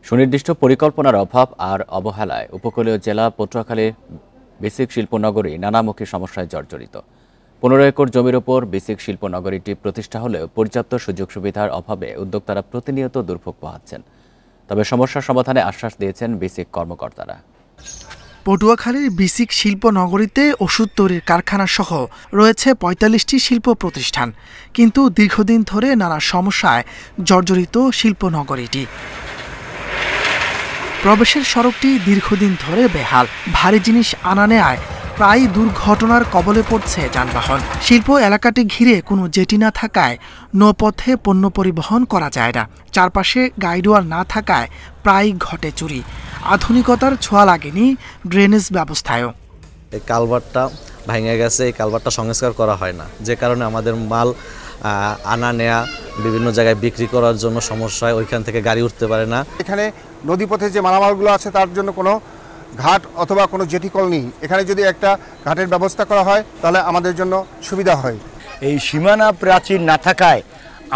সুনির্দিষ্ট পরিকল্পনার অভাব আর অবহেলায় উপকূলীয় জেলা পটুয়াখালীর বেসিক শিল্পনগরী নানামুখী সমস্যায় জর্জরিত। 15 একর জমির ওপর বেসিক শিল্পনগরীটি প্রতিষ্ঠা হলেও পর্যাপ্ত সুযোগ সুবিধার অভাবে উদ্যোক্তারা প্রতিনিয়ত দুর্ভোগ পোহাচ্ছেন। তবে সমস্যার সমাধানে আশ্বাস দিয়েছেন বেসিক কর্মকর্তারা। পটুয়াখালীর বেসিক শিল্প নগরীতে ওষুধ তৈরির কারখানা সহ রয়েছে ৪৫টি শিল্প প্রতিষ্ঠান, কিন্তু দীর্ঘদিন ধরে নানা সমস্যায় জর্জরিত শিল্প নগরীটি। প্রবেশের সড়কটি দীর্ঘদিন ধরে বেহাল, ভারী জিনিস আনা নেয়ায় প্রায় দুর্ঘটনার কবলে পড়ছে যানবাহন। শিল্প এলাকাটি ঘিরে কোনো জেটি না থাকায় নৌপথে পণ্য পরিবহন করা যায় না। চারপাশে গাইডওয়াল না থাকায় প্রায় ঘটে চুরি। আধুনিকতার ছোঁয়া লাগেনি ড্রেনেজ ব্যবস্থায়ও। এই কালভারটা ভেঙে গেছে, এই কালভারটা সংস্কার করা হয় না, যে কারণে আমাদের মাল আনা নেয়া বিভিন্ন জায়গায় বিক্রি করার জন্য সমস্যা হয়, ওইখান থেকে গাড়ি উঠতে পারে না। এখানে নদীপথে যে মালামালগুলো আছে তার জন্য কোনো ঘাট অথবা কোনো জেটি কল নেই। এখানে যদি একটা ঘাটের ব্যবস্থা করা হয় তাহলে আমাদের জন্য সুবিধা হয়। এই সীমানা প্রাচীর না থাকায়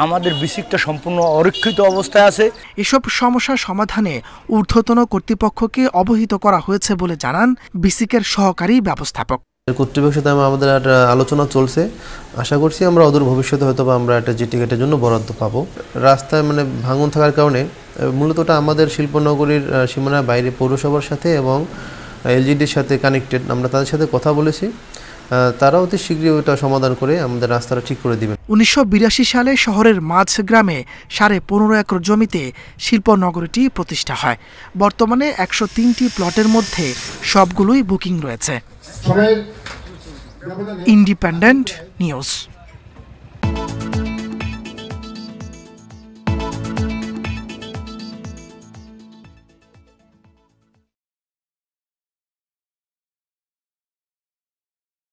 আমাদের বেসিকটা সম্পূর্ণ অরক্ষিত অবস্থায় আছে। এসব সমস্যার সমাধানে ঊর্ধ্বতন কর্তৃপক্ষকে অবহিত করা হয়েছে বলে জানান বেসিকের সহকারী ব্যবস্থাপক। কর্তৃপক্ষের সাথে আমাদের একটা আলোচনা চলছে। আশা করছি আমরা অদূর ভবিষ্যতে হয়তো আমরা একটা জেটি গেটের জন্য বরাদ্দ পাবো। রাস্তায় ভাঙন থাকার কারণে মূলত আমাদের শিল্পনগরীর সীমানার বাইরে পৌরসভার সাথে এবং এলজিডির সাথে কানেক্টেড। আমরা তাদের সাথে কথা বলেছি, তারা অতি শীঘ্রই ওটা সমাধান করে আমাদের রাস্তাটা ঠিক করে দিবেন। 1982 সালে শহরের মাঝ গ্রামে 15.5 একর জমিতে শিল্পনগরীটি প্রতিষ্ঠা হয়। বর্তমানে 103টি প্লটের মধ্যে সবগুলোই বুকিং রয়েছে। Independent news.